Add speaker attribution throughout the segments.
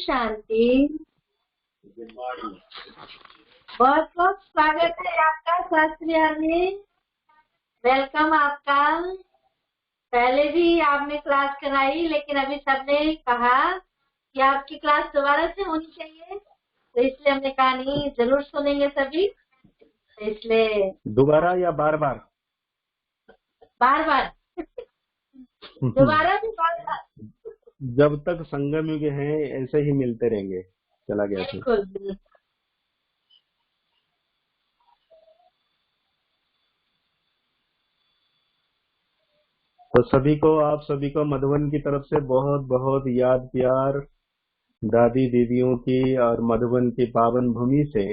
Speaker 1: शांति। बहुत बहुत स्वागत है आपका शास्त्री में। वेलकम आपका। पहले भी आपने क्लास कराई, लेकिन अभी सबने कहा कि आपकी क्लास दोबारा से होनी चाहिए, तो इसलिए हमने कहा नहीं, जरूर सुनेंगे सभी, तो इसलिए
Speaker 2: दोबारा या बार बार?
Speaker 1: बार बार दोबारा भी बार बार।
Speaker 2: जब तक संगम युग है ऐसे ही मिलते रहेंगे। चला गया फिर।
Speaker 1: बिल्कुल बिल्कुल।
Speaker 2: तो आप सभी को मधुबन की तरफ से बहुत बहुत याद प्यार, दादी दीदियों की और मधुबन की पावन भूमि से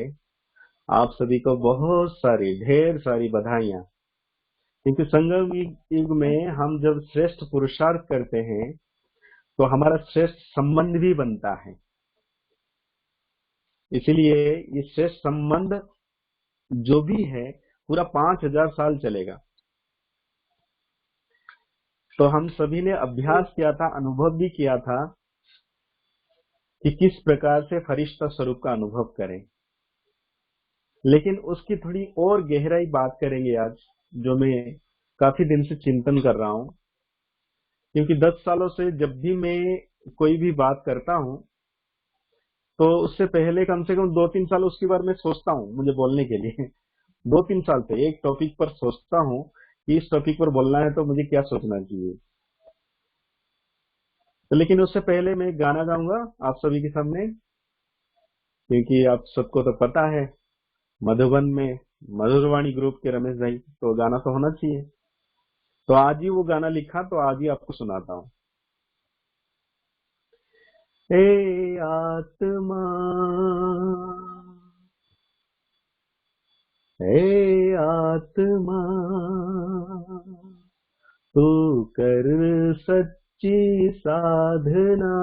Speaker 2: आप सभी को बहुत सारी ढेर सारी बधाइयां। क्योंकि संगम युग में हम जब श्रेष्ठ पुरुषार्थ करते हैं तो हमारा श्रेष्ठ संबंध भी बनता है। इसीलिए ये श्रेष्ठ संबंध जो भी है पूरा 5000 साल चलेगा। तो हम सभी ने अभ्यास किया था, अनुभव भी किया था कि किस प्रकार से फरिश्ता स्वरूप का अनुभव करें। लेकिन उसकी थोड़ी और गहराई बात करेंगे आज, जो मैं काफी दिन से चिंतन कर रहा हूं। क्योंकि 10 सालों से जब भी मैं कोई भी बात करता हूं तो उससे पहले कम से कम 2-3 साल उसके बारे में सोचता हूं मुझे बोलने के लिए। 2-3 साल से एक टॉपिक पर सोचता हूं कि इस टॉपिक पर बोलना है तो मुझे क्या सोचना चाहिए। तो लेकिन उससे पहले मैं गाना गाऊंगा आप सभी के सामने, क्योंकि आप सबको तो पता है मधुबन में मधुरवाणी ग्रुप के रमेश भाई, तो गाना तो होना चाहिए। तो आज ही वो गाना लिखा, तो आज ही आपको सुनाता हूँ। हे आत्मा, हे आत्मा, तू कर सच्ची साधना,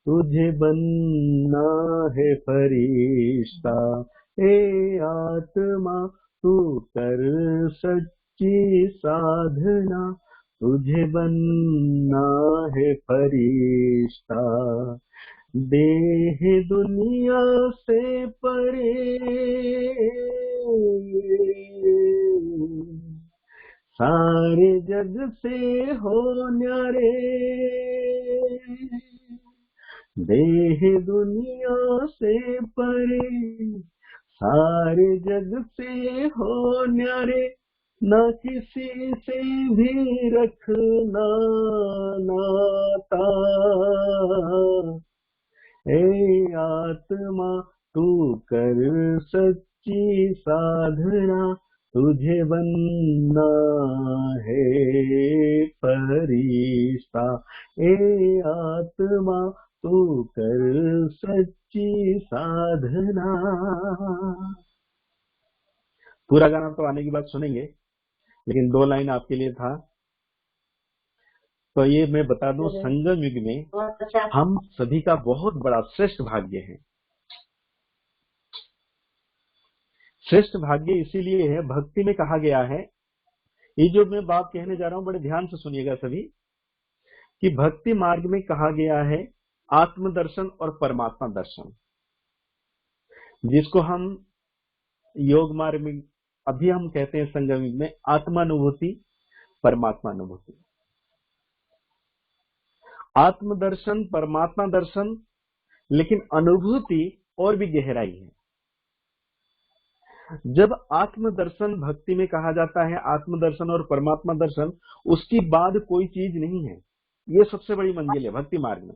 Speaker 2: तुझे बनना है फरिश्ता। हे आत्मा, तू कर सच्ची साधना, तुझे बनना है फरिश्ता। देह दुनिया से परे, सारे जग से हो न्यारे। देह दुनिया से परे, सारे जग से हो न्यारे। न किसी से भी रखना नाता। हे आत्मा, तू कर सच्ची साधना, तुझे बनना है फरिश्ता। हे आत्मा, तू कर सच्ची साधना। पूरा गाना तो आने की बात सुनेंगे, लेकिन 2 लाइन आपके लिए था। तो ये मैं बता दूं, संगम युग में हम सभी का बहुत बड़ा श्रेष्ठ भाग्य है। श्रेष्ठ भाग्य इसीलिए है, भक्ति में कहा गया है, ये जो मैं बात कहने जा रहा हूं बड़े ध्यान से सुनिएगा सभी, कि भक्ति मार्ग में कहा गया है आत्मदर्शन और परमात्मा दर्शन, जिसको हम योग मार्ग में अभी हम कहते हैं संगम युग में आत्मानुभूति, परमात्मा अनुभूति। आत्मदर्शन, परमात्मा दर्शन, लेकिन अनुभूति और भी गहराई है। जब आत्मदर्शन भक्ति में कहा जाता है, आत्मदर्शन और परमात्मा दर्शन, उसकी बाद कोई चीज नहीं है। ये सबसे बड़ी मंजिल है भक्ति मार्ग में।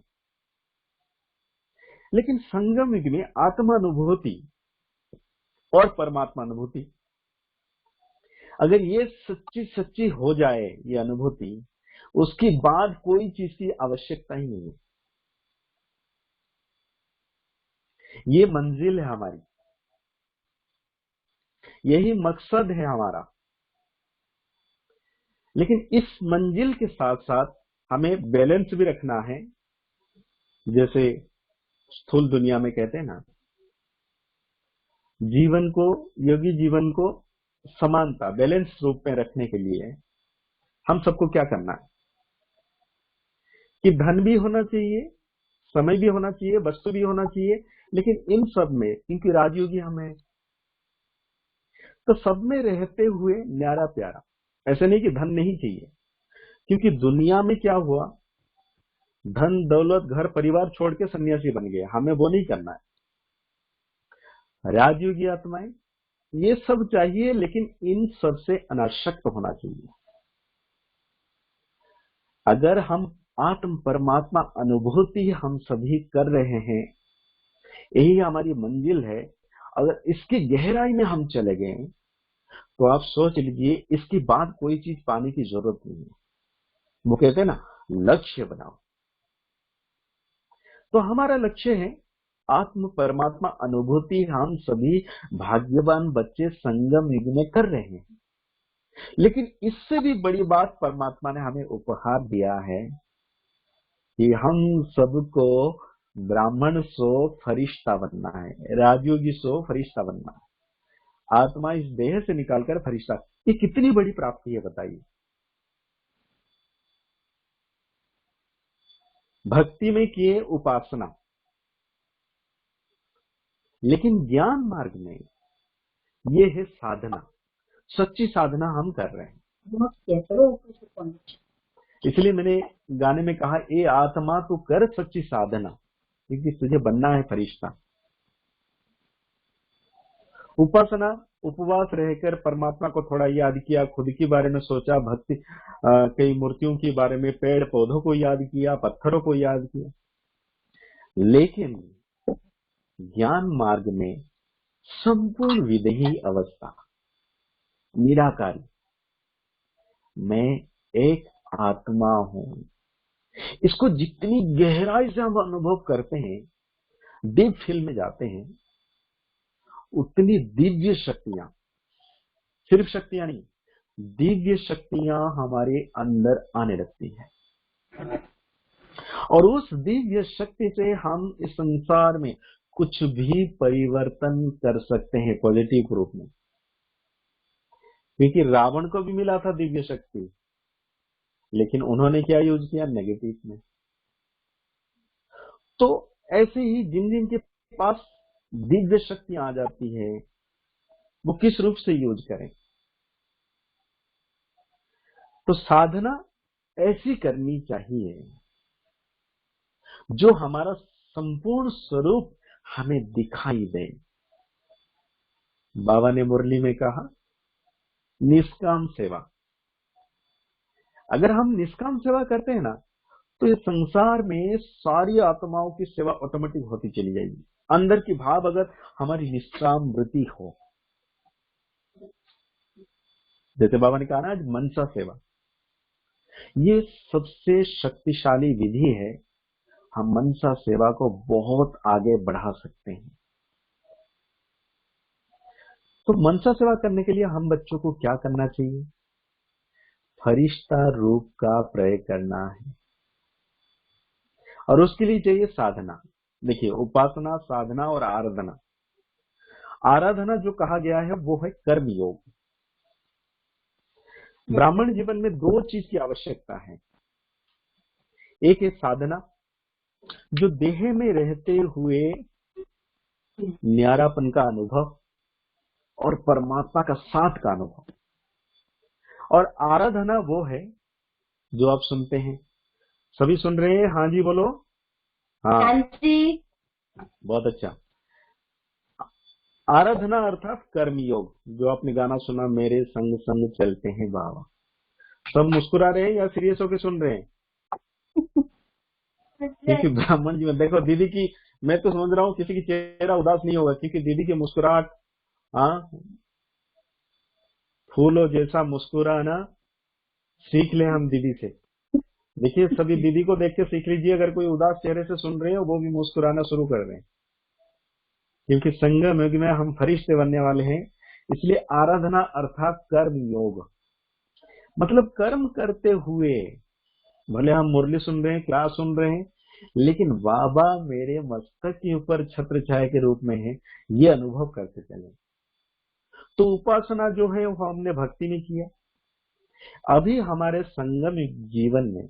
Speaker 2: लेकिन संगम युग में आत्मानुभूति और परमात्मा अनुभूति, अगर ये सच्ची सच्ची हो जाए ये अनुभूति, उसके बाद कोई चीज की आवश्यकता ही नहीं है। ये मंजिल है हमारी, यही मकसद है हमारा। लेकिन इस मंजिल के साथ साथ हमें बैलेंस भी रखना है। जैसे स्थूल दुनिया में कहते हैं ना, जीवन को, योगी जीवन को समानता, बैलेंस रूप में रखने के लिए हम सबको क्या करना है कि धन भी होना चाहिए, समय भी होना चाहिए, वस्तु भी होना चाहिए, लेकिन इन सब में क्योंकि राजयोगी हम हैं, तो सब में रहते हुए न्यारा प्यारा। ऐसे नहीं कि धन नहीं चाहिए, क्योंकि दुनिया में क्या हुआ, धन दौलत घर परिवार छोड़ के सन्यासी बन गए। हमें वो नहीं करना है। राजयोगी आत्माएं ये सब चाहिए, लेकिन इन सब से अनासक्त होना चाहिए। अगर हम आत्म परमात्मा अनुभूति हम सभी कर रहे हैं, यही हमारी मंजिल है। अगर इसकी गहराई में हम चले गए तो आप सोच लीजिए, इसके बाद कोई चीज पाने की जरूरत नहीं है। वो कहते हैं ना, लक्ष्य बनाओ। तो हमारा लक्ष्य है आत्म परमात्मा अनुभूति। हम सभी भाग्यवान बच्चे संगम युग में कर रहे हैं, लेकिन इससे भी बड़ी बात परमात्मा ने हमें उपहार दिया है कि हम सबको ब्राह्मण सो फरिश्ता बनना है, राजयोगी सो फरिश्ता बनना है। आत्मा इस देह से निकालकर फरिश्ता, ये कितनी बड़ी प्राप्ति है बताइए। भक्ति में किए उपासना, लेकिन ज्ञान मार्ग में ये है साधना। सच्ची साधना हम कर रहे हैं। इसलिए मैंने गाने में कहा, ए आत्मा तू कर सच्ची साधना, क्योंकि तुझे बनना है फरिश्ता। उपासना, उपवास रहकर परमात्मा को थोड़ा याद किया, खुद के बारे में सोचा, भक्ति कई मूर्तियों के बारे में, पेड़ पौधों को याद किया, पत्थरों को याद किया। लेकिन ज्ञान मार्ग में संपूर्ण विदेही अवस्था, निराकारी, मैं एक आत्मा हूं, इसको जितनी गहराई से हम अनुभव करते हैं, डीप फील में जाते हैं, उतनी दिव्य शक्तियां, सिर्फ शक्तियां नहीं, दिव्य शक्तियां हमारे अंदर आने लगती है। और उस दिव्य शक्ति से हम इस संसार में कुछ भी परिवर्तन कर सकते हैं पॉजिटिव रूप में। क्योंकि रावण को भी मिला था दिव्य शक्ति, लेकिन उन्होंने क्या यूज किया, नेगेटिव में। तो ऐसे ही जिन जिन के पास दिव्य शक्ति आ जाती है, वो किस रूप से यूज करें। तो साधना ऐसी करनी चाहिए जो हमारा संपूर्ण स्वरूप हमें दिखाई दे। बाबा ने मुरली में कहा, निष्काम सेवा। अगर हम निष्काम सेवा करते हैं ना, तो इस संसार में सारी आत्माओं की सेवा ऑटोमेटिक होती चली जाएगी। अंदर की भाव अगर हमारी निष्काम वृत्ति हो, जैसे बाबा ने कहा ना, आज मनसा सेवा, ये सबसे शक्तिशाली विधि है। हम मनसा सेवा को बहुत आगे बढ़ा सकते हैं। तो मनसा सेवा करने के लिए हम बच्चों को क्या करना चाहिए, फरिश्ता रूप का प्रयोग करना है। और उसके लिए चाहिए साधना। देखिए, उपासना, साधना और आराधना। आराधना जो कहा गया है वो है कर्म योग। ब्राह्मण जीवन में दो चीज की आवश्यकता है। एक है साधना, जो देह में रहते हुए न्यारापन का अनुभव और परमात्मा का साथ का अनुभव। और आराधना वो है जो आप सुनते हैं। सभी सुन रहे हैं? हाँ जी बोलो। हाँ
Speaker 1: जी,
Speaker 2: बहुत अच्छा। आराधना अर्थात कर्म योग, जो आपने गाना सुना, मेरे संग संग चलते हैं बाबा। सब मुस्कुरा रहे हैं या सीरियस होकर सुन रहे हैं? क्योंकि ब्राह्मण जी में देखो, दीदी की, मैं तो समझ रहा हूँ किसी की चेहरा उदास नहीं होगा, क्योंकि दीदी की मुस्कुराहट, हाँ, फूलों जैसा मुस्कुराना सीख ले हम दीदी से। देखिए, सभी दीदी को देख के सीख लीजिए। अगर कोई उदास चेहरे से सुन रहे हो, वो भी मुस्कुराना शुरू कर रहे हैं, क्योंकि संगम युग में हम फरिश्ते बनने वाले हैं। इसलिए आराधना अर्थात कर्म योग, मतलब कर्म करते हुए, भले हम मुरली सुन रहे हैं, क्लास सुन रहे हैं, लेकिन बाबा मेरे मस्तक के ऊपर छत्र छाया के रूप में है, ये अनुभव करते चले। तो उपासना जो है वो हमने भक्ति में किया। अभी हमारे संगम जीवन में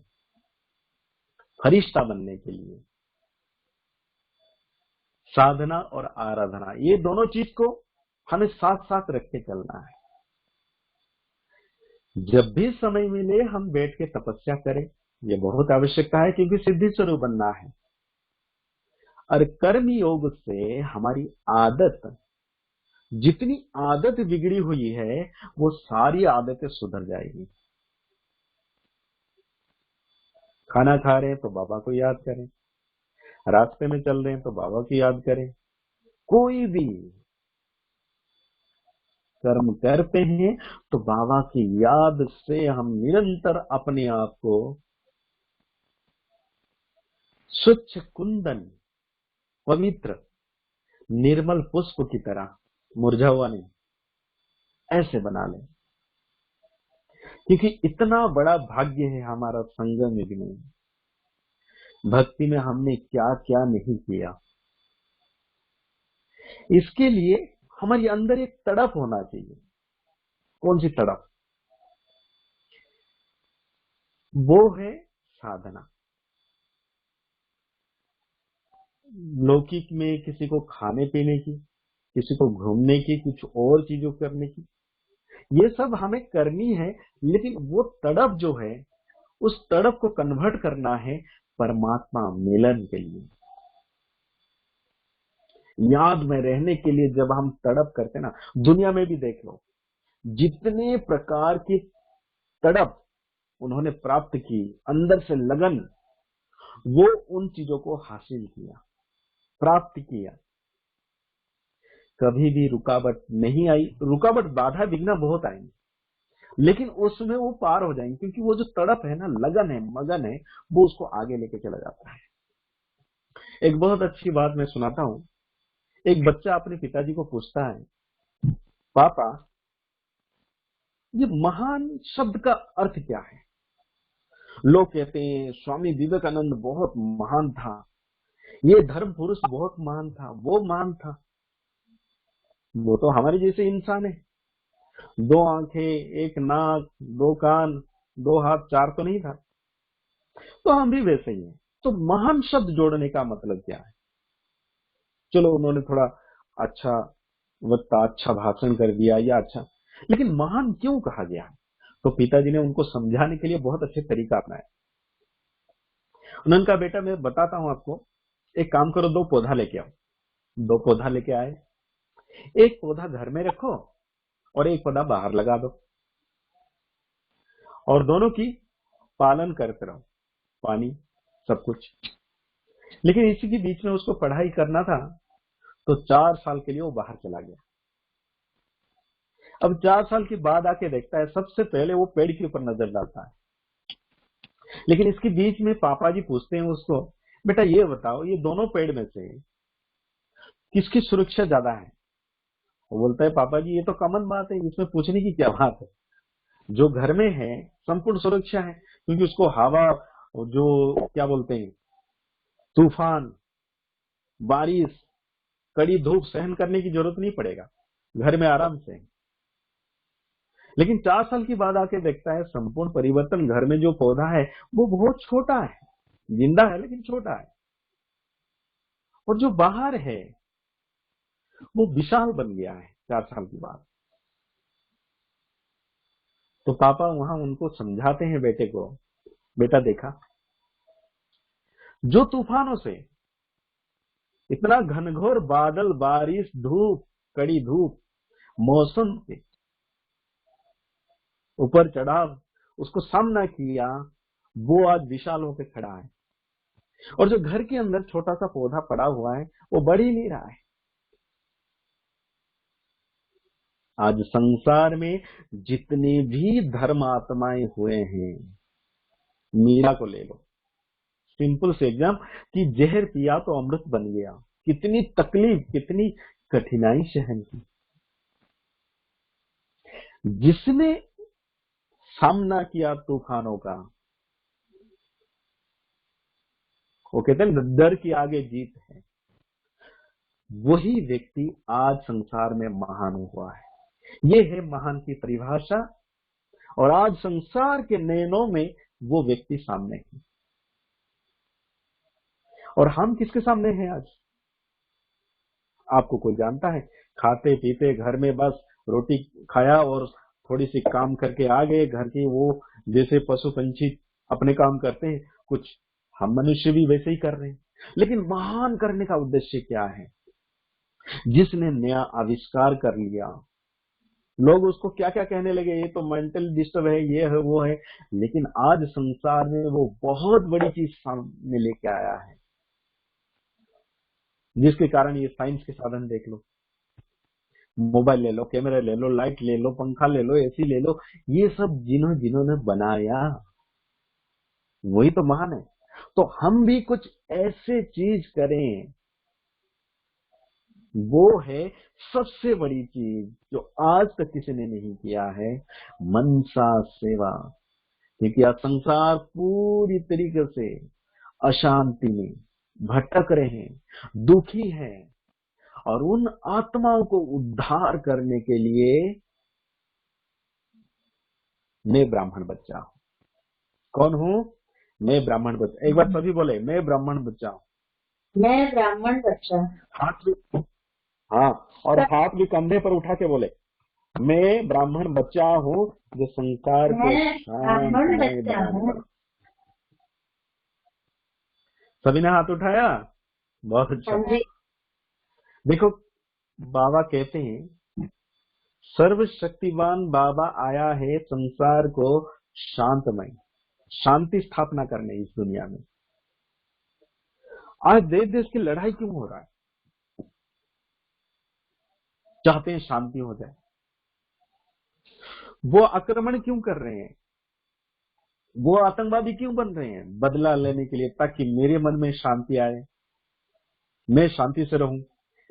Speaker 2: फरिश्ता बनने के लिए साधना और आराधना, ये दोनों चीज को हमें साथ साथ रख के चलना है। जब भी समय मिले हम बैठ के तपस्या करें, ये बहुत आवश्यकता है, क्योंकि सिद्धि स्वरूप बनना है। और कर्म योग से हमारी आदत, जितनी आदत बिगड़ी हुई है वो सारी आदतें सुधर जाएगी। खाना खा रहे हैं तो बाबा को याद करें, रास्ते में चल रहे हैं तो बाबा को याद करें, कोई भी कर्म करते हैं तो बाबा की याद से हम निरंतर अपने आप को स्वच्छ कुंदन, पवित्र निर्मल पुष्प की तरह, मुरझा हुआ नहीं, ऐसे बना लें। क्योंकि इतना बड़ा भाग्य है हमारा संगम युग में। भक्ति में हमने क्या क्या नहीं किया, इसके लिए हमारे अंदर एक तड़प होना चाहिए। कौन सी तड़प? वो है साधना। लौकिक में किसी को खाने पीने की, किसी को घूमने की, कुछ और चीजों करने की, ये सब हमें करनी है, लेकिन वो तड़प जो है, उस तड़प को कन्वर्ट करना है परमात्मा मिलन के लिए, याद में रहने के लिए। जब हम तड़प करते ना, दुनिया में भी देख लो, जितने प्रकार की तड़प उन्होंने प्राप्त की, अंदर से लगन, वो उन चीजों को हासिल किया, प्राप्त किया। कभी भी रुकावट नहीं आई। रुकावट, बाधा, विघ्न बहुत आएंगे, लेकिन उसमें वो पार हो जाएंगे, क्योंकि वो जो तड़प है ना, लगन है, मगन है, वो उसको आगे लेके चला जाता है। एक बहुत अच्छी बात मैं सुनाता हूँ। एक बच्चा अपने पिताजी को पूछता है, पापा ये महान शब्द का अर्थ क्या है? लोग कहते हैं स्वामी विवेकानंद बहुत महान था, ये धर्म पुरुष बहुत महान था, वो महान था। वो तो हमारे जैसे इंसान है, 2 आंखें, 1 नाक, 2 कान, 2 हाथ, 4 तो नहीं था, तो हम भी वैसे ही हैं। तो महान शब्द जोड़ने का मतलब क्या है? चलो उन्होंने थोड़ा अच्छा वक्ता, अच्छा भाषण कर दिया या अच्छा, लेकिन महान क्यों कहा गया? तो पिताजी ने उनको समझाने के लिए बहुत अच्छे तरीका अपनाया। उन्होंने कहा, बेटा मैं बताता हूं आपको, एक काम करो, 2 पौधा लेके आओ। 2 पौधा लेके आए, एक पौधा घर में रखो और एक पौधा बाहर लगा दो, और दोनों की पालन करते रहो, पानी सब कुछ। लेकिन इसी के बीच में उसको पढ़ाई करना था, तो 4 साल के लिए वो बाहर चला गया। अब 4 साल के बाद आके देखता है, सबसे पहले वो पेड़ के ऊपर नजर डालता है। लेकिन इसके बीच में पापा जी पूछते हैं उसको, बेटा ये बताओ, ये दोनों पेड़ में से किसकी सुरक्षा ज्यादा है? वो बोलता है, पापा जी ये तो कॉमन बात है, इसमें पूछने की क्या बात है। जो घर में है संपूर्ण सुरक्षा है, क्योंकि उसको हवा, जो क्या बोलते हैं, तूफान, बारिश, कड़ी धूप सहन करने की जरूरत नहीं पड़ेगा, घर में आराम से। लेकिन 4 साल के बाद आके देखता है संपूर्ण परिवर्तन। घर में जो पौधा है वो बहुत छोटा है, जिंदा है लेकिन छोटा है, और जो बाहर है वो विशाल बन गया है 4 साल के बाद। तो पापा वहां उनको समझाते हैं बेटे को, बेटा देखा, जो तूफानों से, इतना घनघोर बादल, बारिश, धूप, कड़ी धूप, मौसम के ऊपर चढ़ाव, उसको सामना किया, वो आज विशाल होकर खड़ा है। और जो घर के अंदर छोटा सा पौधा पड़ा हुआ है वो बढ़ ही नहीं रहा है। आज संसार में जितने भी धर्मात्माएं हुए हैं, मीरा को ले लो, सिंपल से एग्जाम, कि जहर पिया तो अमृत बन गया। कितनी तकलीफ, कितनी कठिनाई सहन की। जिसने सामना किया तूफानों का, वो कहते हैं डर की आगे जीत है, वही व्यक्ति आज संसार में महान हुआ है। ये है महान की परिभाषा, और आज संसार के नयनों में वो व्यक्ति सामने है। और हम किसके सामने हैं आज? आपको कोई जानता है? खाते पीते घर में बस रोटी खाया और थोड़ी सी काम करके आ गए घर की, वो जैसे पशु पंछी अपने काम करते हैं, कुछ हम मनुष्य भी वैसे ही कर रहे हैं। लेकिन महान करने का उद्देश्य क्या है? जिसने नया आविष्कार कर लिया, लोग उसको क्या क्या कहने लगे, ये तो मेंटल डिस्टर्ब है, ये है वो है, लेकिन आज संसार में वो बहुत बड़ी चीज सामने लेके आया है, जिसके कारण ये साइंस के साधन देख लो, मोबाइल ले लो, कैमरा ले लो, लाइट ले लो, पंखा ले लो, एसी ले लो, ये सब जिन्होंने बनाया वही तो महान है। तो हम भी कुछ ऐसे चीज करें, वो है सबसे बड़ी चीज जो आज तक किसी ने नहीं किया है, मनसा सेवा। क्योंकि आज संसार पूरी तरीके से अशांति में भटक रहे हैं, दुखी हैं, और उन आत्माओं को उद्धार करने के लिए मैं ब्राह्मण बच्चा हूं। कौन हूं? मैं ब्राह्मण बच्चा। एक बार सभी बोले, मैं ब्राह्मण बच्चा हूं।
Speaker 1: मैं ब्राह्मण बच्चा।
Speaker 2: हाथ भी, हाँ, और हाथ भी कंधे पर उठा के बोले, मैं ब्राह्मण बच्चा हूँ जो संसार को
Speaker 1: मैं ब्राह्मण
Speaker 2: शांतिमय
Speaker 1: बच्चा
Speaker 2: बनाने
Speaker 1: हूँ।
Speaker 2: वाला। सभी ने हाथ उठाया, बहुत अच्छा।
Speaker 1: हाँ जी।
Speaker 2: देखो, बाबा कहते हैं सर्वशक्तिमान बाबा आया है संसार को शांतमय, शांति स्थापना करने इस दुनिया में। आज देश देश की लड़ाई क्यों हो रहा है? चाहते हैं शांति हो जाए। वो आक्रमण क्यों कर रहे हैं? वो आतंकवादी क्यों बन रहे हैं? बदला लेने के लिए, ताकि मेरे मन में शांति आए, मैं शांति से रहूं।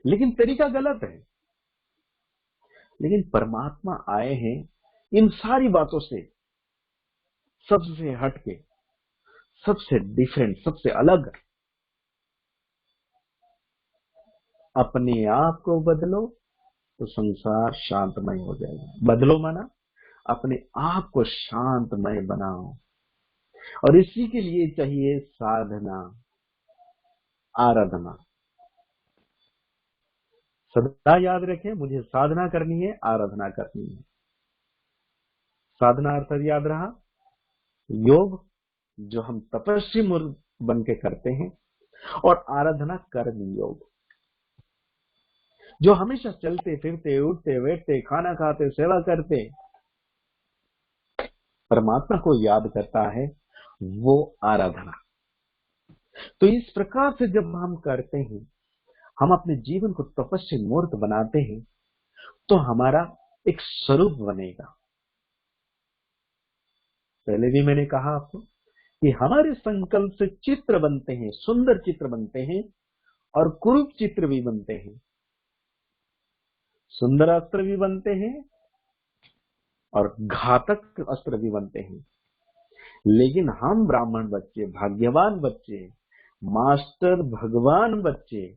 Speaker 2: लेकिन तरीका गलत है। लेकिन परमात्मा आए हैं इन सारी बातों से सबसे हटके, सबसे डिफरेंट, सबसे अलग। अपने आप को बदलो तो संसार शांतमय हो जाएगा। बदलो माना अपने आप को शांतमय बनाओ, और इसी के लिए चाहिए साधना, आराधना। सदा याद रखें, मुझे साधना करनी है, आराधना करनी है। साधना अर्थात याद रहा, योग जो हम तपस्वी मूर्ख बन के करते हैं, और आराधना कर्म योग जो हमेशा चलते फिरते, उठते बैठते, खाना खाते, सेवा करते परमात्मा को याद करता है, वो आराधना। तो इस प्रकार से जब हम करते हैं, हम अपने जीवन को तपस्वी मूर्त बनाते हैं, तो हमारा एक स्वरूप बनेगा। पहले भी मैंने कहा आपको कि हमारे संकल्प से चित्र बनते हैं, सुंदर चित्र बनते हैं, और कुरूप चित्र भी बनते हैं। सुंदर अस्त्र भी बनते हैं और घातक अस्त्र भी बनते हैं। लेकिन हम ब्राह्मण बच्चे, भाग्यवान बच्चे, मास्टर भगवान बच्चे,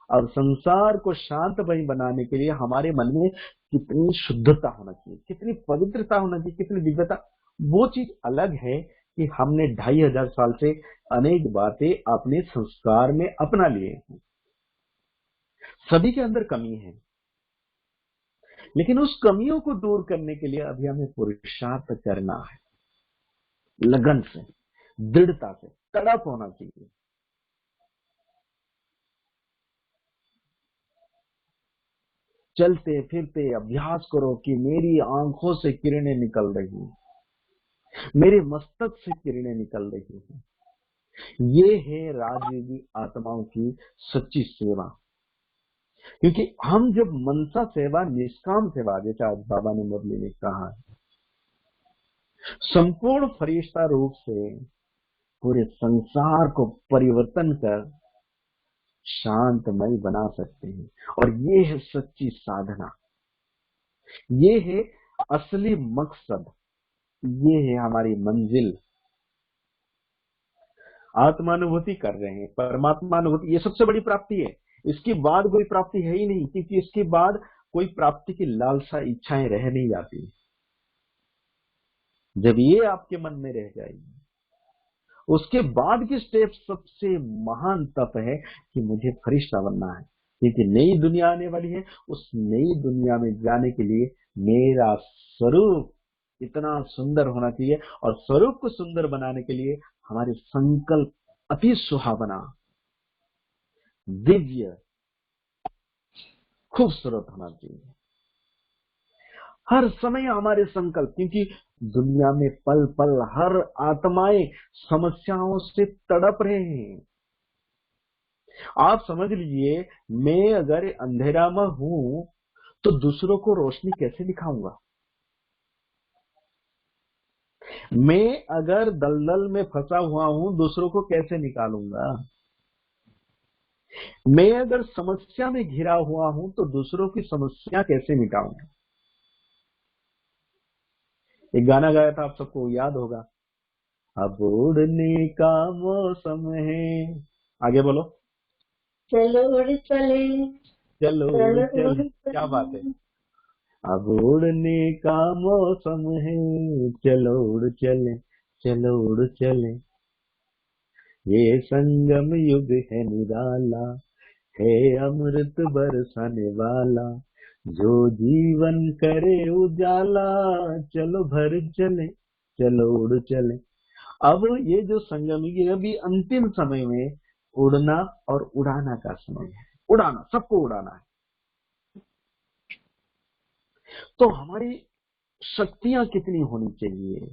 Speaker 2: और संसार को शांतमय बनाने के लिए हमारे मन में कितनी शुद्धता होना चाहिए, कितनी पवित्रता होना चाहिए, कितनी दिव्यता। वो चीज अलग है कि हमने 2500 साल से अनेक बातें अपने संस्कार में अपना लिए हैं। सभी के अंदर कमी है, लेकिन उस कमियों को दूर करने के लिए अभी हमें पुरुषार्थ करना है, लगन से, दृढ़ता से, तड़प होना चाहिए। चलते फिरते अभ्यास करो कि मेरी आंखों से किरणें निकल रही हैं, मेरे मस्तक से किरणें निकल रही हैं। ये है राजयोगी आत्माओं की सच्ची सेवा। क्योंकि हम जब मनसा सेवा, निष्काम सेवा, जैसे आज बाबा ने मुरली में कहा, संपूर्ण फरिश्ता रूप से पूरे संसार को परिवर्तन कर शांतमय बना सकते हैं। और ये है सच्ची साधना, ये है असली मकसद, ये है हमारी मंजिल। आत्मानुभूति कर रहे हैं, परमात्मा अनुभूति, ये सबसे बड़ी प्राप्ति है। इसके बाद कोई प्राप्ति है ही नहीं, क्योंकि इसके बाद कोई प्राप्ति की लालसा, इच्छाएं रह नहीं जाती। जब ये आपके मन में रह जाएगी उसके बाद की स्टेप सबसे महान तप है कि मुझे फरिश्ता बनना है, क्योंकि नई दुनिया आने वाली है। उस नई दुनिया में जाने के लिए मेरा स्वरूप इतना सुंदर होना चाहिए, और स्वरूप को सुंदर बनाने के लिए हमारे संकल्प अति सुहावना, दिव्य, खूबसूरत होना चाहिए हर समय हमारे संकल्प। क्योंकि दुनिया में पल पल हर आत्माएं समस्याओं से तड़प रहे हैं। आप समझ लीजिए, मैं अगर अंधेरा में हूं तो दूसरों को रोशनी कैसे दिखाऊंगा? मैं अगर दलदल में फंसा हुआ हूं, दूसरों को कैसे निकालूंगा? मैं अगर समस्या में घिरा हुआ हूं तो दूसरों की समस्या कैसे मिटाऊंगा? एक गाना गाया था, आप सबको याद होगा, अब उड़ने का मौसम है। आगे बोलो।
Speaker 1: चलो उड़ चले,
Speaker 2: चलो उड़
Speaker 1: चलो
Speaker 2: चले।
Speaker 1: उड़
Speaker 2: क्या बात है।
Speaker 1: चले।
Speaker 2: अब उड़ने का मौसम है, चलो उड़ चले, चलो उड़ चले। ये संगम युग है निराला, है अमृत बरसाने वाला, जो जीवन करे उजाला, चलो भर चले, चलो उड़ चले। अब ये जो संगम, ये अभी अंतिम समय में उड़ना और उड़ाना का समय है। उड़ाना, सबको उड़ाना है। तो हमारी शक्तियां कितनी होनी चाहिए?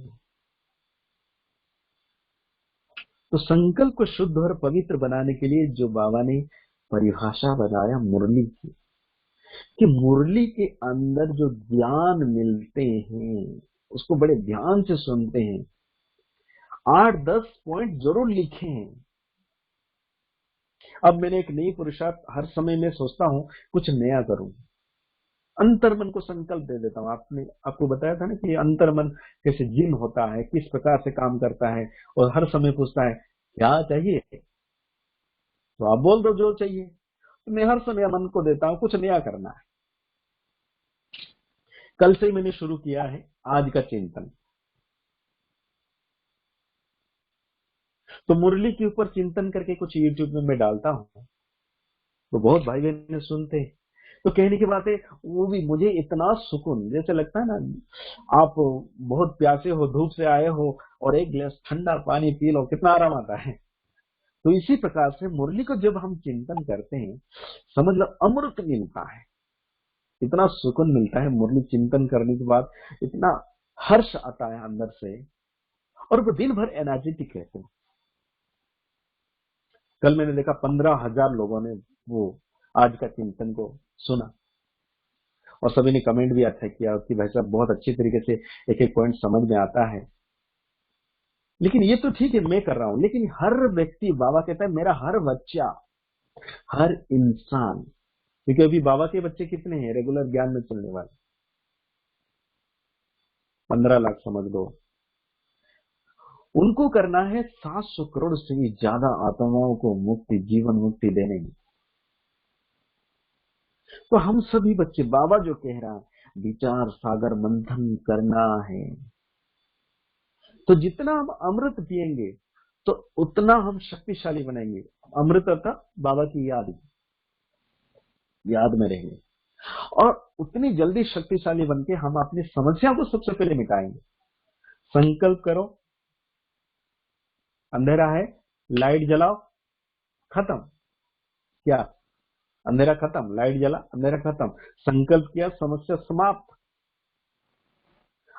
Speaker 2: तो संकल्प को शुद्ध और पवित्र बनाने के लिए जो बाबा ने परिभाषा बनाया मुरली की, कि मुरली के अंदर जो ज्ञान मिलते हैं उसको बड़े ध्यान से सुनते हैं। 8-10 पॉइंट जरूर लिखे हैं। अब मैंने एक नई पुरुषार्थ, हर समय मैं सोचता हूं कुछ नया करूं, अंतर्मन को संकल्प दे देता हूं। आपको बताया था ना कि अंतर्मन कैसे जिन होता है, किस प्रकार से काम करता है, और हर समय पूछता है क्या चाहिए, तो आप बोल दो जो चाहिए। तो मैं हर समय मन को देता हूं कुछ नया करना है। कल से ही मैंने शुरू किया है आज का चिंतन। तो मुरली के ऊपर चिंतन करके कुछ यूट्यूब में मैं डालता हूं, तो बहुत भाई बहन सुनते हैं। तो कहने की बात है, वो भी मुझे इतना सुकून, जैसे लगता है ना आप बहुत प्यासे हो, धूप से आए हो और एक गिलास ठंडा पानी पी लो, कितना आराम आता है। तो इसी प्रकार से मुरली को जब हम चिंतन करते हैं, समझ लो अमृत मिलता है, इतना सुकून मिलता है मुरली चिंतन करने के बाद, इतना हर्ष आता है अंदर से, और वो दिन भर एनर्जेटिक रहते हैं। कल मैंने देखा 15,000 लोगों ने वो आज का चिंतन को सुना, और सभी ने कमेंट भी अच्छा किया कि भाई साहब बहुत अच्छी तरीके से एक एक पॉइंट समझ में आता है। लेकिन ये तो ठीक है मैं कर रहा हूं, लेकिन हर व्यक्ति, बाबा कहता है मेरा हर बच्चा, हर इंसान, क्योंकि अभी बाबा के बच्चे कितने हैं रेगुलर ज्ञान में चलने वाले? 15 लाख समझ लो। उनको करना है 700 करोड़ से भी ज्यादा आत्माओं को मुक्ति, जीवन मुक्ति देने की। तो हम सभी बच्चे, बाबा जो कह रहा है विचार सागर मंथन करना है, तो जितना हम अमृत पिएंगे तो उतना हम शक्तिशाली बनेंगे। अमृत अर्थात बाबा की याद में रहेंगे, और उतनी जल्दी शक्तिशाली बनके हम अपनी समस्या को सबसे पहले मिटाएंगे। संकल्प करो, अंधेरा है, लाइट जलाओ, खत्म। क्या? अंधेरा खत्म, लाइट जला, अंधेरा खत्म। संकल्प किया, समस्या समाप्त।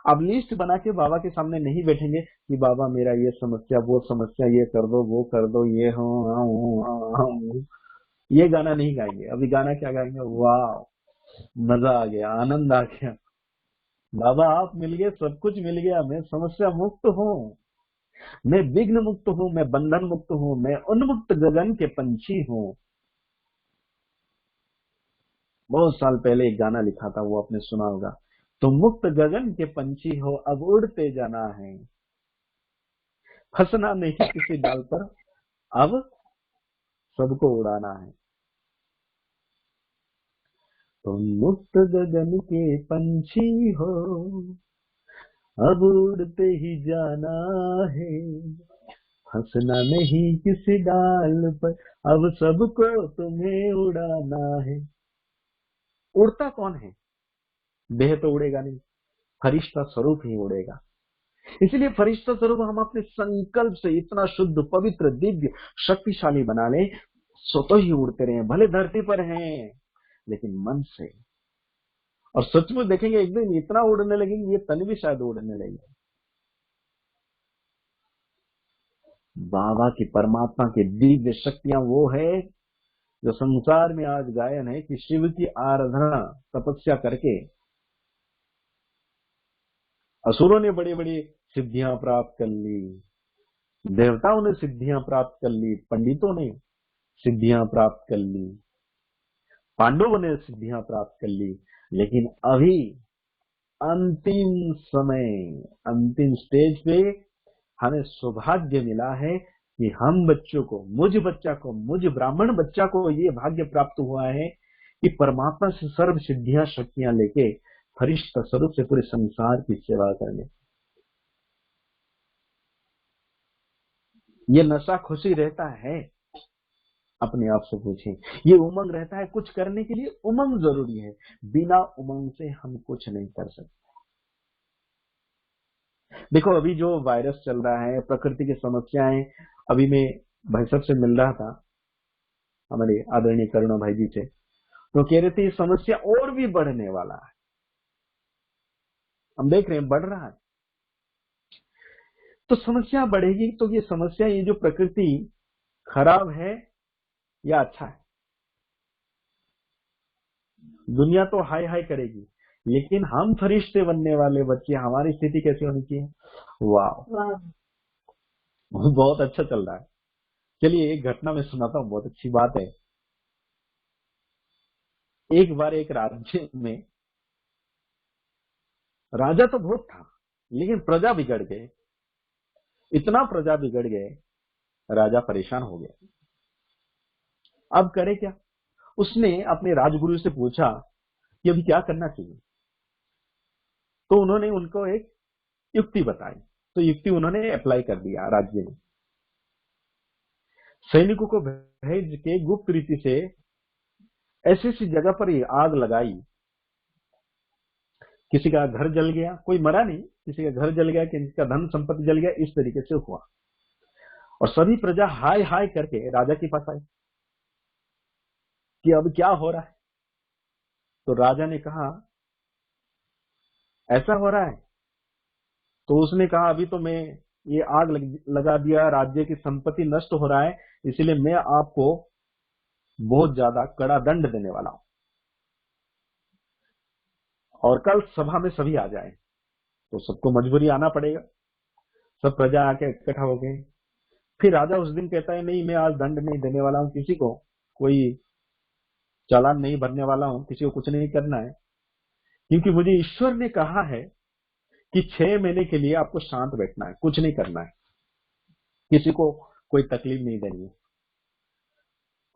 Speaker 2: अब लिस्ट बना के बाबा के सामने नहीं बैठेंगे कि बाबा मेरा ये समस्या, वो समस्या, ये कर दो, वो कर दो, ये हो, ये गाना नहीं गाएंगे। अभी गाना क्या गाएंगे? वाह, मजा आ गया, आनंद आ गया, बाबा आप मिल गए, सब कुछ मिल गया, मैं समस्या मुक्त हूँ, मैं विघ्न मुक्त हूँ, मैं बंधन मुक्त हूँ, मैं उन्मुक्त गगन के पंछी हूँ। बहुत साल पहले एक गाना लिखा था, वो आपने सुना होगा, तुम मुक्त गगन के पंछी हो, अब उड़ते जाना है, फंसना नहीं किसी डाल पर, अब सबको उड़ाना है। तुम मुक्त गगन के पंछी हो, अब उड़ते ही जाना है, हंसना नहीं किसी डाल पर, अब सबको तुम्हें उड़ाना है। उड़ता कौन है? देह तो उड़ेगा नहीं, फरिश्ता स्वरूप ही उड़ेगा। इसलिए फरिश्ता स्वरूप हम अपने संकल्प से इतना शुद्ध, पवित्र, दिव्य, शक्तिशाली बना लें, स्वतः ही उड़ते रहे, भले धरती पर हैं लेकिन मन से। और सचमुच देखेंगे एक दिन इतना उड़ने लगेंगे, ये तन भी शायद उड़ने लगेगा। बाबा की, परमात्मा की दिव्य शक्तियां वो है जो संसार में आज गायन है कि शिव की आराधना तपस्या करके असुरों ने बड़ी बड़ी सिद्धियां प्राप्त कर ली, देवताओं ने सिद्धियां प्राप्त कर ली, पंडितों ने सिद्धियां प्राप्त कर ली, पांडवों ने सिद्धियां प्राप्त कर ली। लेकिन अभी अंतिम समय, अंतिम स्टेज पे हमें सौभाग्य मिला है कि हम बच्चों को, मुझ ब्राह्मण बच्चा को ये भाग्य प्राप्त हुआ है कि परमात्मा से सर्व सिद्धियां शक्तियां लेके फरिश्ता स्वरूप से पूरे संसार की सेवा करने। ये नशा खुशी रहता है? अपने आप से पूछें। ये उमंग रहता है कुछ करने के लिए? उमंग जरूरी है, बिना उमंग से हम कुछ नहीं कर सकते। देखो अभी जो वायरस चल रहा है, प्रकृति की समस्याएं, अभी मैं भाई साहब से मिल रहा था, हमारे आदरणीय करुणा भाई जी से, तो कह रहे थे समस्या और भी बढ़ने वाला है। हम देख रहे हैं बढ़ रहा है, तो समस्या बढ़ेगी। तो ये समस्या, ये जो प्रकृति खराब है या अच्छा है? दुनिया तो हाय हाय करेगी, लेकिन हम फरिश्ते बनने वाले बच्चे, हमारी स्थिति कैसी होनी चाहिए? वाह, बहुत अच्छा चल रहा है। चलिए एक घटना में सुनाता हूँ, बहुत अच्छी बात है। एक बार एक राज्य में राजा तो बहुत था, लेकिन प्रजा बिगड़ गए, इतना प्रजा बिगड़ गए, राजा परेशान हो गया। अब करे क्या? उसने अपने राजगुरु से पूछा कि अभी क्या करना चाहिए। तो उन्होंने उनको एक युक्ति बताई, तो युक्ति उन्होंने अप्लाई कर दिया राज्य में। सैनिकों को भेज के गुप्त रीति से ऐसी ऐसी जगह पर ही आग लगाई। किसी का घर जल गया, कोई मरा नहीं, किसी का घर जल गया, किसी का धन संपत्ति जल गया, इस तरीके से हुआ। और सभी प्रजा हाय हाय करके राजा के पास आई कि अब क्या हो रहा है। तो राजा ने कहा ऐसा हो रहा है। तो उसने कहा अभी तो मैं ये आग लगा दिया, राज्य की संपत्ति नष्ट हो रहा है, इसलिए मैं आपको बहुत ज्यादा कड़ा दंड देने वाला हूं, और कल सभा में सभी आ जाए। तो सबको मजबूरी आना पड़ेगा, सब प्रजा आके इकट्ठा हो गए। फिर राजा उस दिन कहता है नहीं, मैं आज दंड नहीं देने वाला हूं किसी को, कोई चालान नहीं भरने वाला हूं, किसी को कुछ नहीं करना है, क्योंकि मुझे ईश्वर ने कहा है कि 6 महीने के लिए आपको शांत बैठना है, कुछ नहीं करना है, किसी को कोई तकलीफ नहीं देनी है।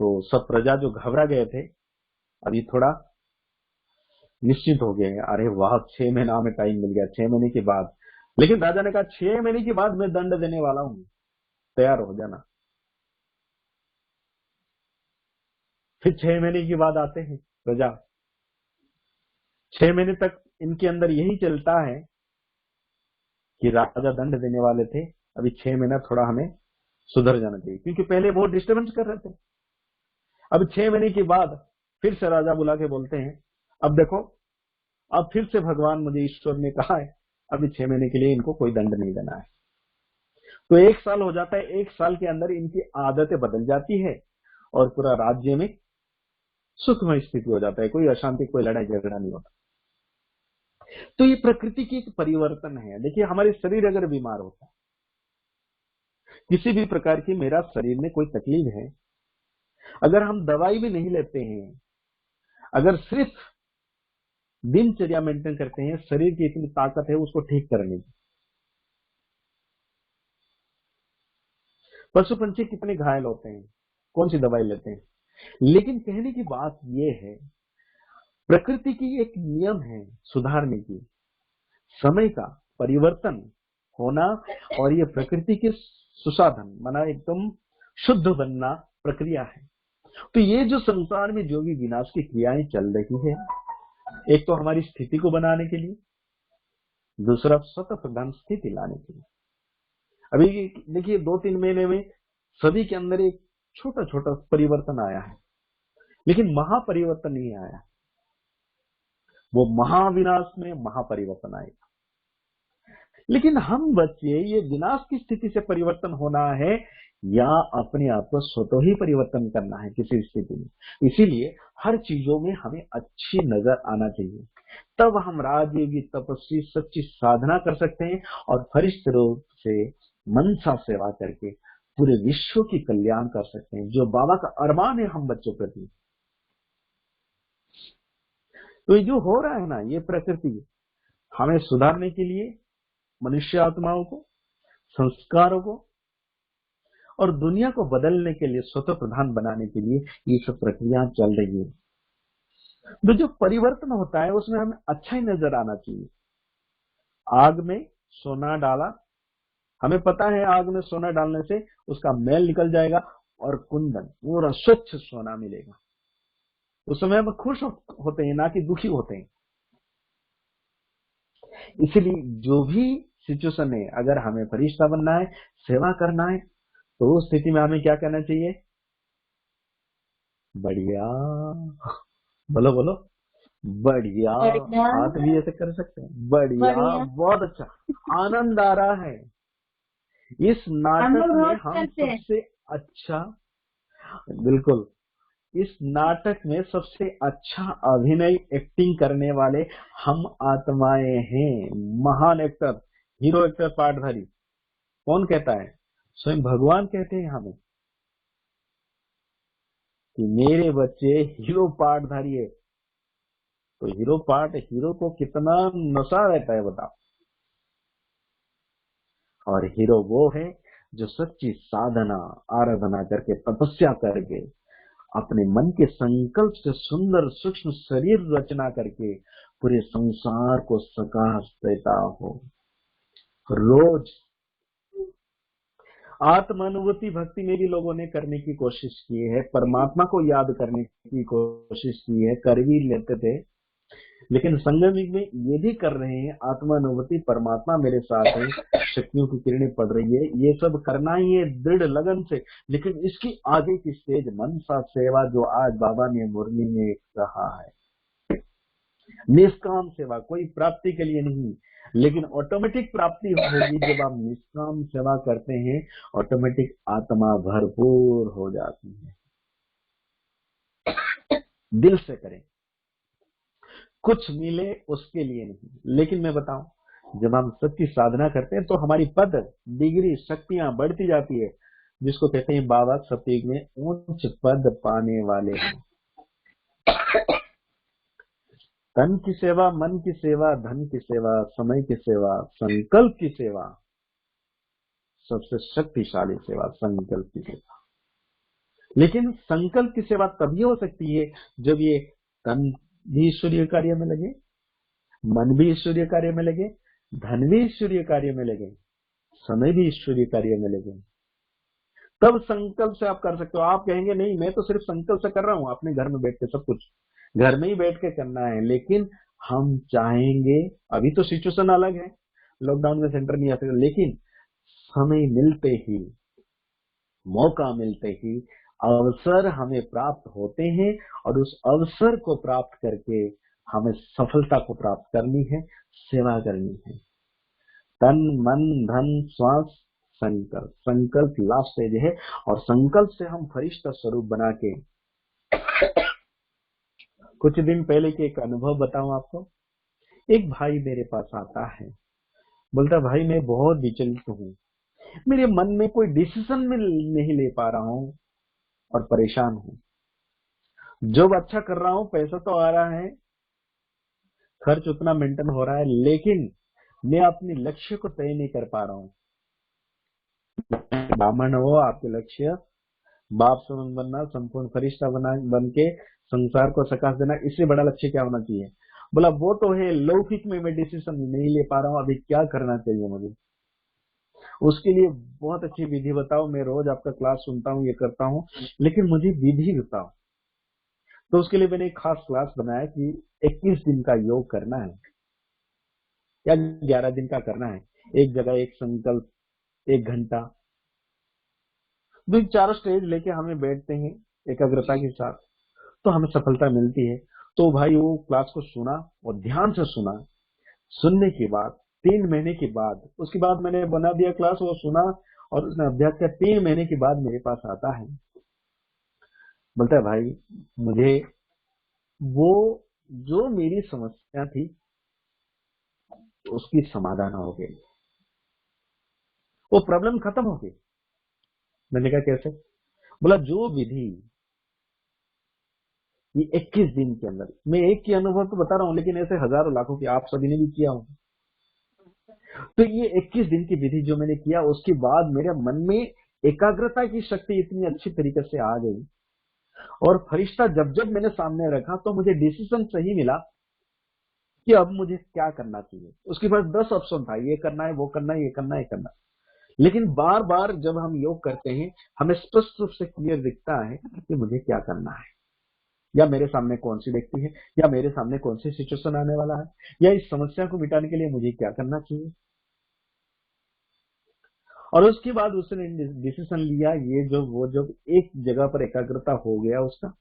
Speaker 2: तो सब प्रजा जो घबरा गए थे अभी थोड़ा निश्चित हो गए, अरे वाह 6 महीना हमें टाइम मिल गया, 6 महीने के बाद। लेकिन राजा ने कहा 6 महीने के बाद मैं दंड देने वाला हूं, तैयार हो जाना। फिर 6 महीने के बाद आते हैं प्रजा। 6 महीने तक इनके अंदर यही चलता है कि राजा दंड देने वाले थे, अभी 6 महीना थोड़ा हमें सुधर जाना चाहिए, क्योंकि पहले बहुत डिस्टर्बेंस कर रहे थे। अब 6 महीने के बाद फिर से राजा बुला के बोलते हैं अब देखो, अब फिर से भगवान, मुझे ईश्वर ने कहा है अभी 6 महीने के लिए इनको कोई दंड नहीं देना है। तो 1 साल हो जाता है, 1 साल के अंदर इनकी आदतें बदल जाती है और पूरा राज्य में सुखमय स्थिति हो जाता है, कोई अशांति, कोई लड़ाई झगड़ा नहीं होता। तो ये प्रकृति की एक परिवर्तन है। देखिए हमारे शरीर अगर बीमार होता है, किसी भी प्रकार की, मेरा शरीर में कोई तकलीफ है, अगर हम दवाई भी नहीं लेते हैं, अगर सिर्फ दिनचर्या मेंटेन करते हैं, शरीर की इतनी ताकत है उसको ठीक करने की। पशु पंछी कितने घायल होते हैं, कौन सी दवाई लेते हैं। लेकिन कहने की बात यह है, प्रकृति की एक नियम है सुधारने की, समय का परिवर्तन होना और ये प्रकृति के सुसाधन माना एकदम शुद्ध बनना प्रक्रिया है। तो ये जो संसार में जो भी विनाश की क्रियाएं चल रही है, एक तो हमारी स्थिति को बनाने के लिए, दूसरा स्वतः प्रधान स्थिति लाने के लिए। अभी देखिए 2-3 महीने में सभी के अंदर एक छोटा छोटा परिवर्तन आया है, लेकिन महापरिवर्तन नहीं आया। वो महाविनाश में महापरिवर्तन आएगा। लेकिन हम बच्चे ये विनाश की स्थिति से परिवर्तन होना है या अपने आप को स्वतः ही परिवर्तन करना है किसी स्थिति में। इसीलिए हर चीजों में हमें अच्छी नजर आना चाहिए, तब हम राजयोगी तपस्वी सच्ची साधना कर सकते हैं और फरिश्त रूप से मनसा सेवा करके पूरे विश्व की कल्याण कर सकते हैं, जो बाबा का अरमान है हम बच्चों प्रति। तो ये जो हो रहा है ना, ये प्रकृति हमें सुधारने के लिए, मनुष्य आत्माओं को, संस्कारों को और दुनिया को बदलने के लिए, स्वतः प्रधान बनाने के लिए ये सब प्रक्रिया चल रही है। तो जो परिवर्तन होता है उसमें हमें अच्छा ही नजर आना चाहिए। आग में सोना डाला, हमें पता है आग में सोना डालने से उसका मैल निकल जाएगा और कुंदन पूरा स्वच्छ सोना मिलेगा। उस समय हम खुश होते हैं, ना कि दुखी होते हैं। इसलिए जो भी सिचुएशन है, अगर हमें फरिश्ता बनना है, सेवा करना है, तो उस स्थिति में हमें क्या करना चाहिए? बढ़िया, बोलो बोलो, बढ़िया।
Speaker 1: बढ़िया
Speaker 2: हाथ भी ऐसे कर सकते हैं, बढ़िया,
Speaker 1: बढ़िया।
Speaker 2: बहुत अच्छा, आनंद आ रहा है। इस
Speaker 1: हम
Speaker 2: नाटक
Speaker 1: लोग
Speaker 2: में
Speaker 1: रोज
Speaker 2: हम
Speaker 1: करते हैं।
Speaker 2: सबसे अच्छा, बिल्कुल, इस नाटक में सबसे अच्छा अभिनय एक्टिंग करने वाले हम आत्माएं हैं। महान एक्टर, हीरो एक्टर, पार्टधारी कौन कहता है? स्वयं भगवान कहते हैं हमें कि मेरे बच्चे हीरो पार्टधारी है। तो हीरो को कितना नशा रहता है बताओ। और हीरो वो है जो सच्ची साधना आराधना करके, तपस्या करके, अपने मन के संकल्प से सुंदर सूक्ष्म शरीर रचना करके पूरे संसार को प्रकाश देता हो। रोज आत्मानुभूति भक्ति में भी लोगों ने करने की कोशिश की है, परमात्मा को याद करने की कोशिश की है, कर भी लेते थे। लेकिन संगम में ये भी कर रहे हैं, आत्मानुभूति, परमात्मा मेरे साथ है, शक्तियों की किरणें पड़ रही है, ये सब करना ही है दृढ़ लगन से। लेकिन इसकी आगे की स्टेज मनसा सेवा, जो आज बाबा ने मुरली में कहा है, निष्काम सेवा, कोई प्राप्ति के लिए नहीं, लेकिन ऑटोमेटिक प्राप्ति होगी जब आप निष्काम सेवा करते हैं। ऑटोमेटिक आत्मा भरपूर हो जाती है। दिल से करें, कुछ मिले उसके लिए नहीं। लेकिन मैं बताऊं, जब हम सच्ची साधना करते हैं तो हमारी पद, डिग्री, शक्तियां बढ़ती जाती है, जिसको कहते हैं बाबा सतयुग में उच्च पद पाने वाले हैं। तन की सेवा, मन की सेवा, धन की सेवा, समय की सेवा, संकल्प की सेवा, सबसे शक्तिशाली सेवा संकल्प की सेवा। लेकिन संकल्प की सेवा तभी हो सकती है जब ये तन भी ईश्वरीय कार्य में लगे, मन भी ईश्वरीय कार्य में लगे, धन भी ईश्वरीय कार्य में लगे, समय भी ईश्वरीय कार्य में लगे। तब संकल्प से आप कर सकते हो। आप कहेंगे नहीं, मैं तो सिर्फ संकल्प से कर रहा हूं, अपने घर में बैठ के, सब कुछ घर में ही बैठ के करना है। लेकिन हम चाहेंगे, अभी तो सिचुएशन अलग है, लॉकडाउन में सेंटर नहीं आ सकते, लेकिन समय मिलते ही, मौका मिलते ही अवसर हमें प्राप्त होते हैं और उस अवसर को प्राप्त करके हमें सफलता को प्राप्त करनी है, सेवा करनी है। तन, मन, धन, श्वास, संकल्प। संकल्प लास्ट स्टेज है और संकल्प से हम फरिश्ता स्वरूप बना के। कुछ दिन पहले के एक अनुभव बताऊं आपको। एक भाई मेरे पास आता है, बोलता भाई मैं बहुत विचलित हूँ, मेरे मन में कोई डिसीजन में नहीं ले पा रहा हूँ और परेशान हूँ। जॉब अच्छा कर रहा हूँ, पैसा तो आ रहा है, खर्च उतना मेंटेन हो रहा है, लेकिन मैं अपने लक्ष्य को तय नहीं कर पा रहा हूँ। ब्राह्मण हो, आपके लक्ष्य बाप समन बनना, संपूर्ण फरिश्ता बन के संसार को सकाश देना, इससे बड़ा लक्ष्य क्या होना चाहिए? बोला वो तो है, लौकिक में मैं डिसीजन नहीं ले पा रहा हूँ, अभी क्या करना चाहिए मुझे? उसके लिए बहुत अच्छी विधि बताओ, मैं रोज आपका क्लास सुनता हूँ, ये करता हूँ, लेकिन मुझे विधि बताओ। तो उसके लिए मैंने एक खास क्लास बनाया कि 21 दिन का योग करना है या 11 दिन का करना है, एक जगह एक संकल्प, 1 घंटा, दो चारों स्टेज लेके हमें बैठते हैं एकाग्रता के साथ, तो हमें सफलता मिलती है। तो भाई वो क्लास को सुना और ध्यान से सुना। सुनने के बाद 3 महीने के बाद, उसके बाद मैंने बना दिया क्लास, वो सुना और उसने अभ्यास किया। 3 महीने के बाद मेरे पास आता है, बोलता है भाई मुझे वो जो मेरी समस्या थी उसकी समाधान हो गई, वो प्रॉब्लम खत्म हो गई। मैंने कहा कैसे? बोला जो विधि ये 21 दिन के अंदर, मैं एक की अनुभव तो बता रहा हूँ लेकिन ऐसे हजारों लाखों की आप सभी ने भी किया हो। तो ये 21 दिन की विधि जो मैंने किया, उसके बाद मेरे मन में एकाग्रता की शक्ति इतनी अच्छी तरीके से आ गई, और फरिश्ता जब जब मैंने सामने रखा तो मुझे डिसीजन सही मिला कि अब मुझे क्या करना चाहिए। उसके पास 10 ऑप्शन था, ये करना है, वो करना है, ये करना है, ये करना है। लेकिन बार बार जब हम योग करते हैं हमें स्पष्ट रूप से क्लियर दिखता है कि मुझे क्या करना है, या मेरे सामने कौन सी व्यक्ति है, या मेरे सामने कौन सी सिचुएशन आने वाला है, या इस समस्या को मिटाने के लिए मुझे क्या करना चाहिए। और उसके बाद उसने डिसीजन लिया, ये जो वो जो एक जगह पर एकाग्रता हो गया उसका,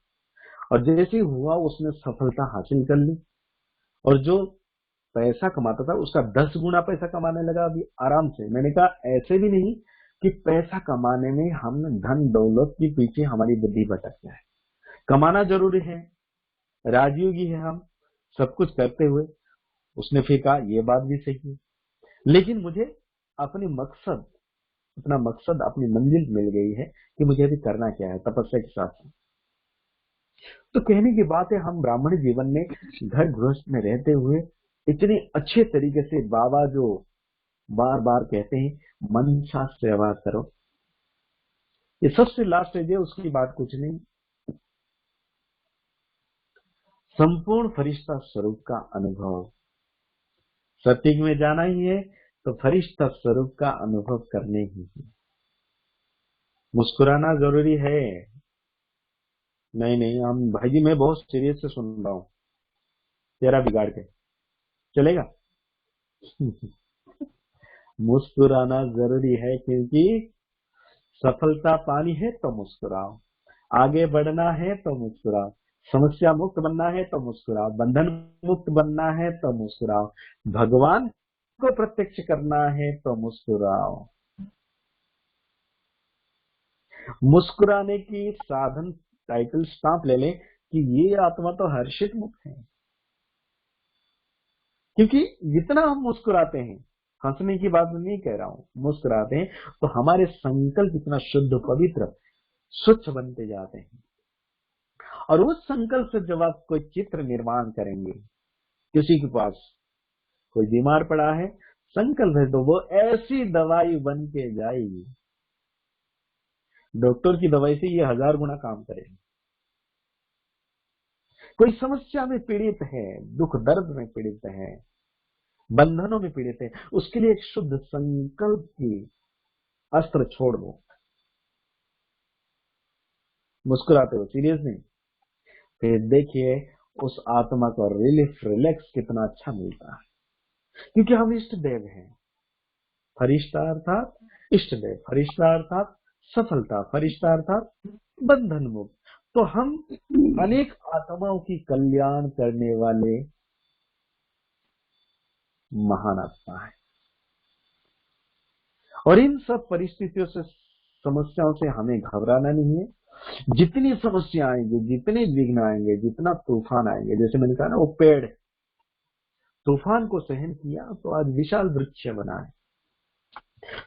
Speaker 2: और जैसे ही हुआ उसने सफलता हासिल कर ली, और जो पैसा कमाता था उसका 10 गुना पैसा कमाने लगा अभी आराम से। मैंने कहा ऐसे भी नहीं कि पैसा कमाने में हम धन दौलत के पीछे हमारी बुद्धि भटक जाए। कमाना जरूरी है, राजयोगी है हम, सब कुछ करते हुए। उसने फिर कहा ये बात भी सही है, लेकिन मुझे अपनी मकसद अपना मकसद अपनी मंजिल मिल गई है कि मुझे अभी करना क्या है तपस्या के साथ। तो कहने की बात है, हम ब्राह्मण जीवन में घर गृहस्थ में रहते हुए इतने अच्छे तरीके से बाबा जो बार बार कहते हैं मनसा सेवा करो, ये सबसे लास्ट स्टेज है, उसकी बात कुछ नहीं। संपूर्ण फरिश्ता स्वरूप का अनुभव, सत्युग में जाना ही है तो फरिश्ता स्वरूप का अनुभव करने ही है। मुस्कुराना जरूरी है। नहीं नहीं, हम भाई जी मैं बहुत सीरियस से सुन रहा हूँ, तेरा बिगाड़ के चलेगा? मुस्कुराना जरूरी है, क्योंकि सफलता पानी है तो मुस्कुराओ, आगे बढ़ना है तो मुस्कुराओ, समस्या मुक्त बनना है तो मुस्कुराओ, बंधन मुक्त बनना है तो मुस्कुराओ, भगवान को प्रत्यक्ष करना है तो मुस्कुराओ। मुस्कुराने की साधन टाइटल स्टाम्प ले लें कि ये आत्मा तो हर्षित मुक्त है, क्योंकि जितना हम मुस्कुराते हैं, हंसने की बात नहीं कह रहा हूं, मुस्कुराते हैं तो हमारे संकल्प इतना शुद्ध पवित्र स्वच्छ बनते जाते हैं। और उस संकल्प से जब आप कोई चित्र निर्माण करेंगे, किसी के पास कोई बीमार पड़ा है, संकल्प है तो वो ऐसी दवाई बन के जाएगी, डॉक्टर की दवाई से ये 1000 गुना काम करेगी। कोई समस्या में पीड़ित है, दुख दर्द में पीड़ित है, बंधनों में पीड़ित है, उसके लिए एक शुद्ध संकल्प की अस्त्र छोड़ दो, मुस्कुराते हो, सीरियस नहीं, फिर देखिए उस आत्मा को रिलीफ रिलैक्स कितना अच्छा मिलता है। क्योंकि हम इष्ट देव हैं, फरिश्ता अर्थात इष्ट देव, फरिश्ता अर्थात सफलता, फरिश्ता अर्थात बंधन मुक्त। तो हम अनेक आत्माओं की कल्याण करने वाले महान आत्मा है, और इन सब परिस्थितियों से, समस्याओं से हमें घबराना नहीं है। जितनी समस्या आएंगे, जितने विघ्न आएंगे, जितना तूफान आएंगे, जैसे मैंने कहा ना, वो पेड़ तूफान को सहन किया तो आज विशाल वृक्ष बना है।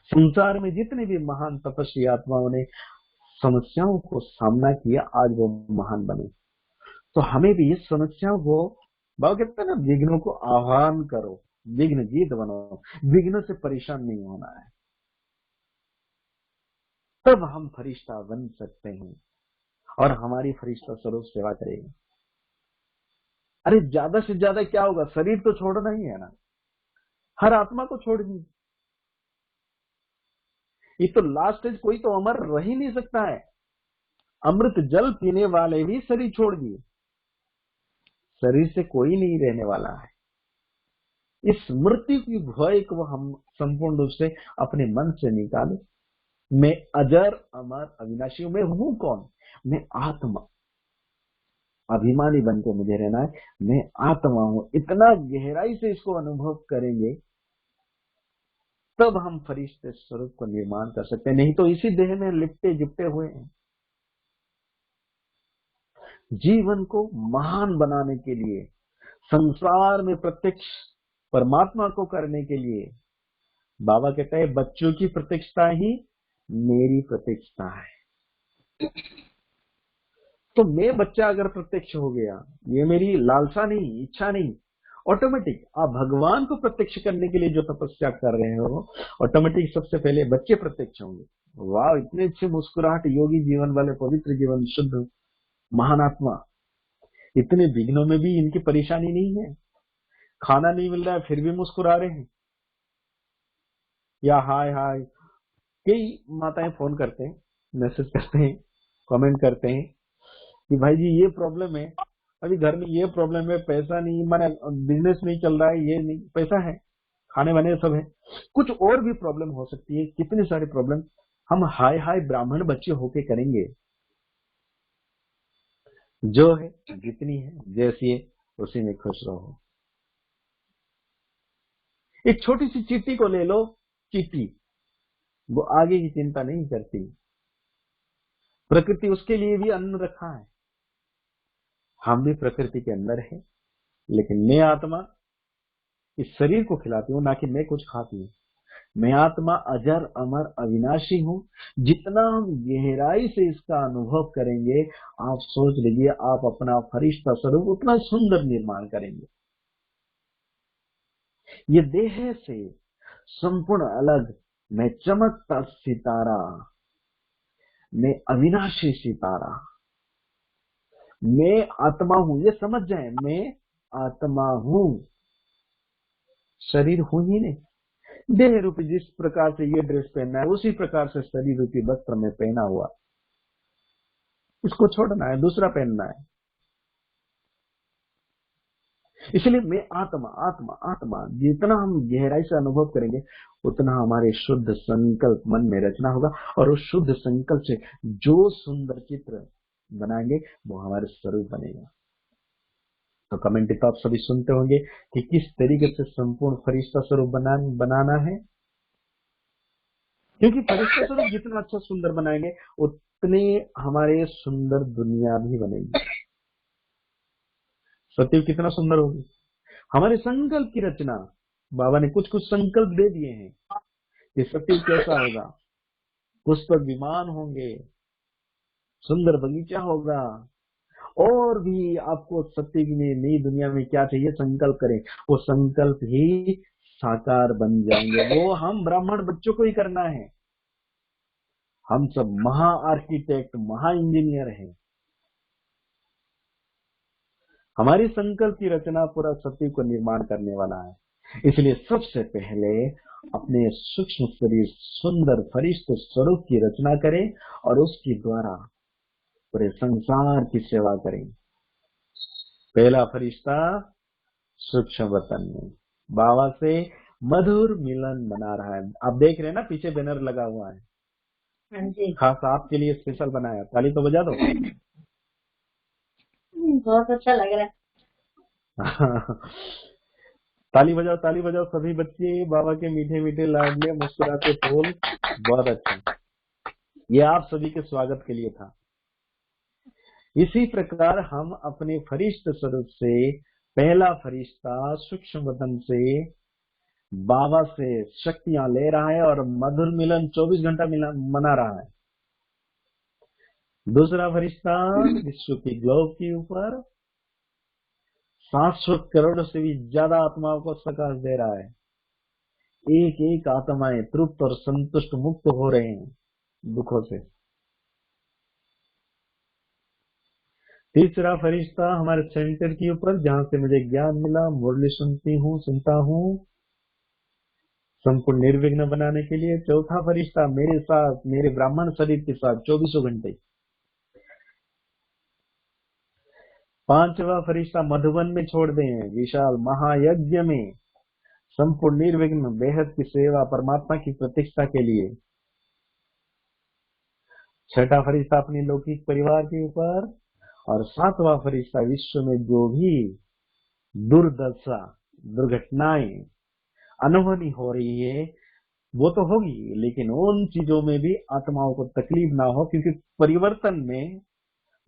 Speaker 2: संसार में जितने भी महान तपस्वी आत्माओं ने समस्याओं को सामना किया, आज वो महान बने। तो हमें भी इस समस्याओं को, बाबा कहते हैं ना, विघ्नों को आह्वान करो, विघ्न जीत बनो, विघ्न से परेशान नहीं होना है, तब हम फरिश्ता बन सकते हैं और हमारी फरिश्ता स्वरूप सेवा करेगी। अरे ज्यादा से ज्यादा क्या होगा, शरीर तो छोड़ना ही है ना, हर आत्मा को छोड़नी। ये तो लास्ट स्टेज, कोई तो अमर रह ही नहीं सकता है। अमृत जल पीने वाले भी शरीर छोड़ दिए, शरीर से कोई नहीं रहने वाला है। इस मृत्यु की भय को हम संपूर्ण रूप से अपने मन से निकालें। मैं अजर अमर अविनाशी हूं। मैं हूं कौन? मैं आत्मा। अभिमानी बन के मुझे रहना है। मैं आत्मा हूं। इतना गहराई से इसको अनुभव करेंगे तब हम फरिश्ते स्वरूप को निर्माण कर सकते हैं। नहीं तो इसी देह में लिपटे जिपटे हुए हैं। जीवन को महान बनाने के लिए, संसार में प्रत्यक्ष परमात्मा को करने के लिए, बाबा कहते हैं बच्चों की प्रत्यक्षता ही मेरी प्रत्यक्षता है। तो मैं बच्चा अगर प्रत्यक्ष हो गया, ये मेरी लालसा नहीं, इच्छा नहीं, ऑटोमेटिक आप भगवान को प्रत्यक्ष करने के लिए जो तपस्या कर रहे हो, ऑटोमेटिक सबसे पहले बच्चे प्रत्यक्ष होंगे। वाह, इतने अच्छे मुस्कुराहट योगी जीवन वाले, पवित्र जीवन, शुद्ध महान आत्मा, इतने विघ्नों में भी इनकी परेशानी नहीं है। खाना नहीं मिल रहा है फिर भी मुस्कुरा रहे हैं। या हाय हाय, कई माताएं फोन करते हैं, मैसेज करते हैं, कमेंट करते हैं कि भाई जी ये प्रॉब्लम है, अभी घर में ये प्रॉब्लम है, पैसा नहीं, माने बिजनेस नहीं चल रहा है, ये नहीं, पैसा है, खाने वाने सब है, कुछ और भी प्रॉब्लम हो सकती है, कितनी सारी प्रॉब्लम। हम हाय हाय ब्राह्मण बच्चे होके करेंगे। जो है जितनी है जैसी है उसी में खुश रहो। एक छोटी सी चींटी को ले लो, चींटी वो आगे की चिंता नहीं करती। प्रकृति उसके लिए भी अन्न रखा है। हम भी प्रकृति के अंदर है, लेकिन मैं आत्मा इस शरीर को खिलाती हूँ, ना कि मैं कुछ खाती हूँ। मैं आत्मा अजर अमर अविनाशी हूँ। जितना हम गहराई से इसका अनुभव करेंगे, आप सोच लीजिए आप अपना फरिश्ता स्वरूप उतना सुंदर निर्माण करेंगे। ये देह से संपूर्ण अलग मैं चमकता सितारा, मैं अविनाशी सितारा, मैं आत्मा हूं। ये समझ जाए, मैं आत्मा हूं, शरीर हूं ही नहीं। देह रूपी जिस प्रकार से ये ड्रेस पहनना है उसी प्रकार से शरीर रूपी वस्त्र में पहना हुआ, उसको छोड़ना है, दूसरा पहनना है। इसलिए मैं आत्मा आत्मा आत्मा, जितना हम गहराई से अनुभव करेंगे उतना हमारे शुद्ध संकल्प मन में रचना होगा, और उस शुद्ध संकल्प से जो सुंदर चित्र बनाएंगे वो हमारे स्वरूप बनेगा। तो कमेंट तो आप सभी सुनते होंगे कि किस तरीके से संपूर्ण फरिश्ता स्वरूप बनाना है। क्योंकि फरिश्ता स्वरूप जितना अच्छा सुंदर बनाएंगे उतने हमारे सुंदर दुनिया भी बनेगी। सत्य कितना सुंदर होगी। हमारे संकल्प की रचना, बाबा ने कुछ कुछ संकल्प दे दिए हैं कि सत्य कैसा होगा। पुष्पक विमान होंगे, सुंदर बगीचा होगा, और भी आपको सत्य की नई दुनिया में क्या चाहिए संकल्प करें, वो संकल्प ही साकार बन जाएंगे। वो हम ब्राह्मण बच्चों को ही करना है। हम सब महा आर्किटेक्ट, महा इंजीनियर हैं। हमारी संकल्प की रचना पूरा सत्य को निर्माण करने वाला है। इसलिए सबसे पहले अपने सूक्ष्म शरीर सुंदर फरिश्ते स्वरूप की रचना करें और उसके द्वारा पूरे संसार की सेवा करें। पहला फरिश्ता सूक्ष्म वतन में बाबा से मधुर मिलन बना रहा है। आप देख रहे हैं ना, पीछे बैनर लगा हुआ है,
Speaker 1: हाँ जी,
Speaker 2: खास आपके लिए स्पेशल बनाया। ताली तो बजा दो।
Speaker 1: बहुत अच्छा लग रहा है।
Speaker 2: ताली बजाओ सभी बच्चे, बाबा के मीठे मीठे लाडले मुस्कुराते फूल। बहुत अच्छा, ये आप सभी के स्वागत के लिए था। इसी प्रकार हम अपने फरिश्ते स्वरूप से, पहला फरिश्ता सूक्ष्म वतन से बाबा से शक्तियां ले रहा है और मधुर मिलन 24 घंटा मना रहा है। दूसरा फरिश्ता विश्व की ग्लोब के ऊपर 700 करोड़ से भी ज्यादा आत्माओं को प्रकाश दे रहा है। एक एक आत्माएं तृप्त और संतुष्ट मुक्त हो रहे हैं दुखों से। तीसरा फरिश्ता हमारे सेंटर के ऊपर, जहां से मुझे ज्ञान मिला, मुरली सुनता हूँ, संपूर्ण निर्विघ्न बनाने के लिए चौथा फरिश्ता मेरे साथ, मेरे ब्राह्मण शरीर के साथ 24 घंटे। पांचवा फरिश्ता मधुबन में छोड़ दें, विशाल महायज्ञ में संपूर्ण निर्विघ्न बेहद की सेवा, परमात्मा की प्रतिष्ठा के लिए। छठा फरिश्ता अपने लौकिक परिवार के ऊपर, और सातवां फरिश्ता विश्व में जो भी दुर्दशा, दुर्घटनाएं अनहोनी हो रही है वो तो होगी, लेकिन उन चीजों में भी आत्माओं को तकलीफ ना हो, क्योंकि परिवर्तन में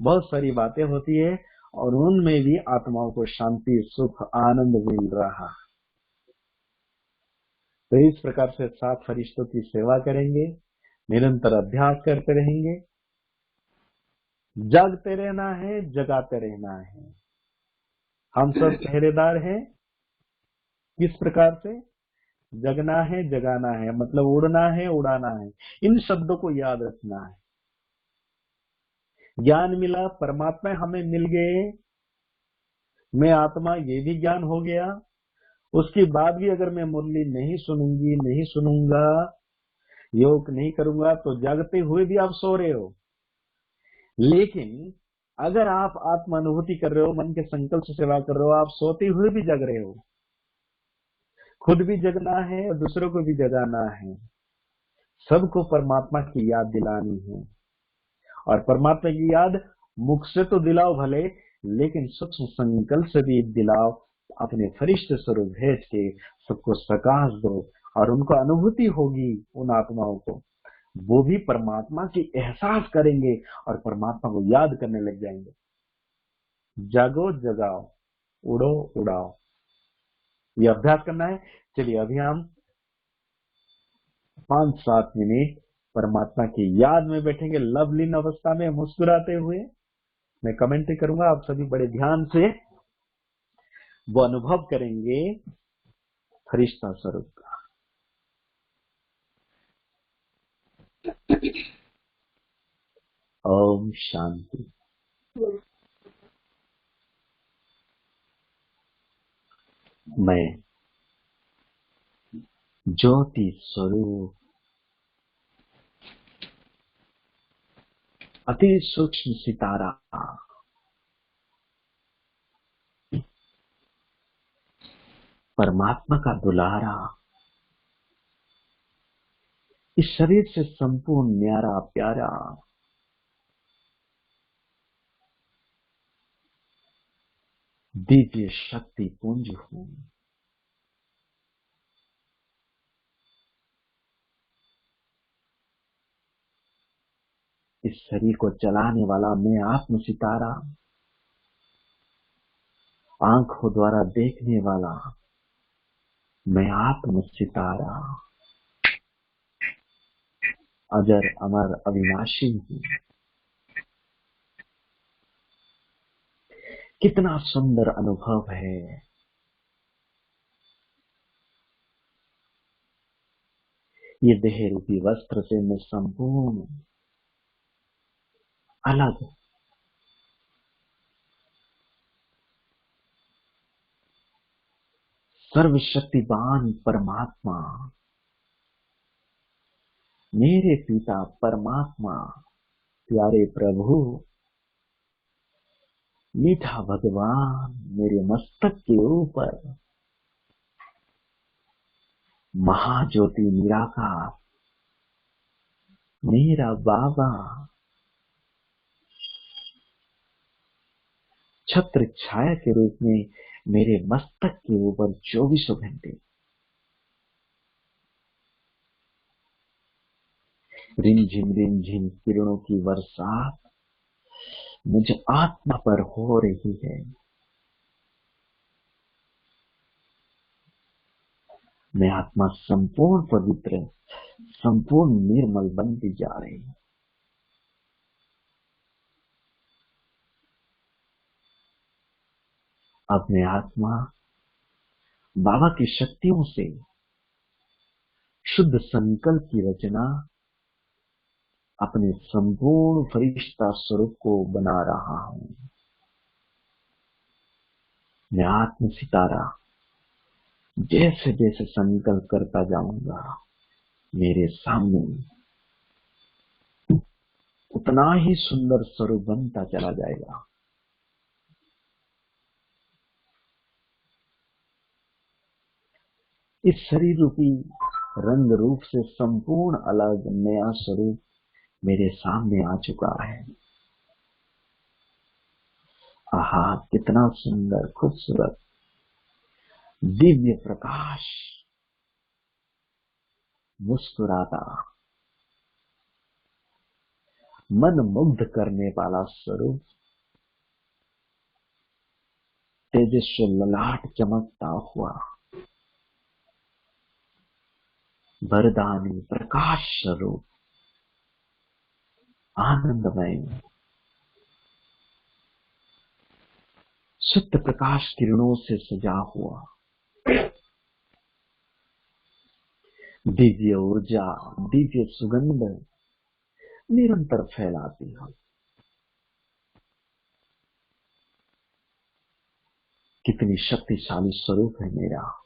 Speaker 2: बहुत सारी बातें होती है और उनमें भी आत्माओं को शांति, सुख, आनंद मिल रहा। तो इस प्रकार से 7 फरिश्तों की सेवा करेंगे, निरंतर अभ्यास करते रहेंगे। जागते रहना है, जगाते रहना है। हम सब पहरेदार हैं। किस प्रकार से? जगना है, जगाना है, मतलब उड़ना है, उड़ाना है। इन शब्दों को याद रखना है। ज्ञान मिला, परमात्मा हमें मिल गए, मैं आत्मा, ये भी ज्ञान हो गया। उसके बाद भी अगर मैं मुरली नहीं सुनूंगी, नहीं सुनूंगा, योग नहीं करूंगा, तो जागते हुए भी आप सो रहे हो। लेकिन अगर आप आत्मा अनुभूति कर रहे हो, मन के संकल्प से सेवा कर रहे हो, आप सोते हुए भी जग रहे हो। खुद भी जगना है और दूसरों को भी जगाना है। सबको परमात्मा की याद दिलानी है, और परमात्मा की याद मुख से तो दिलाओ भले, लेकिन सूक्ष्म संकल्प से भी दिलाओ। अपने फरिश्ते स्वरूप भेज के सबको प्रकाश दो, और उनको अनुभूति होगी, उन आत्माओं को, वो भी परमात्मा की एहसास करेंगे और परमात्मा को याद करने लग जाएंगे। जागो, जगाओ, उड़ो, उड़ाओ, ये अभ्यास करना है। चलिए अभी हम 5-7 मिनट परमात्मा की याद में बैठेंगे, लवलीन अवस्था में, मुस्कुराते हुए। मैं कमेंट्री करूंगा, आप सभी बड़े ध्यान से वो अनुभव करेंगे फरिश्ता स्वरूप का। ओम शांति। मैं ज्योति स्वरूप अति सूक्ष्म सितारा, परमात्मा का दुलारा, इस शरीर से संपूर्ण न्यारा प्यारा, दिव्य शक्ति पुंज हूं। इस शरीर को चलाने वाला मैं आत्म सितारा, आंखों द्वारा देखने वाला मैं आत्म सितारा, अजर अमर अविनाशी हूं। कितना सुंदर अनुभव है। ये देह रूपी वस्त्र से मैं संपूर्ण अलग, सर्वशक्तिवान परमात्मा, मेरे पिता परमात्मा, प्यारे प्रभु, मीठा भगवान मेरे मस्तक के ऊपर, महाज्योति निराकार, मेरा बाबा, छत्र छाया के रूप में मेरे मस्तक के ऊपर 24 घंटे। रिमझिम किरणों की बरसात मुझ आत्मा पर हो रही है। मैं आत्मा संपूर्ण पवित्र, संपूर्ण निर्मल बनती जा रही है। अब मैं आत्मा बाबा की शक्तियों से शुद्ध संकल्प की रचना अपने संपूर्ण फरिश्ता स्वरूप को बना रहा हूं। मैं आत्म सितारा जैसे जैसे संकल्प करता जाऊंगा मेरे सामने उतना ही सुंदर स्वरूप बनता चला जाएगा। इस शरीर रूपी रंग रूप से संपूर्ण अलग नया स्वरूप मेरे सामने आ चुका है। आहा, कितना सुंदर, खूबसूरत, दिव्य प्रकाश, मुस्कुराता, मन मुग्ध करने वाला स्वरूप, तेजस्वी ललाट चमकता हुआ, वरदानी प्रकाश स्वरूप, आनंदमय, शुद्ध प्रकाश किरणों से सजा हुआ, दिव्य ऊर्जा, दिव्य सुगंध निरंतर फैलाती है। कितनी शक्तिशाली स्वरूप है मेरा।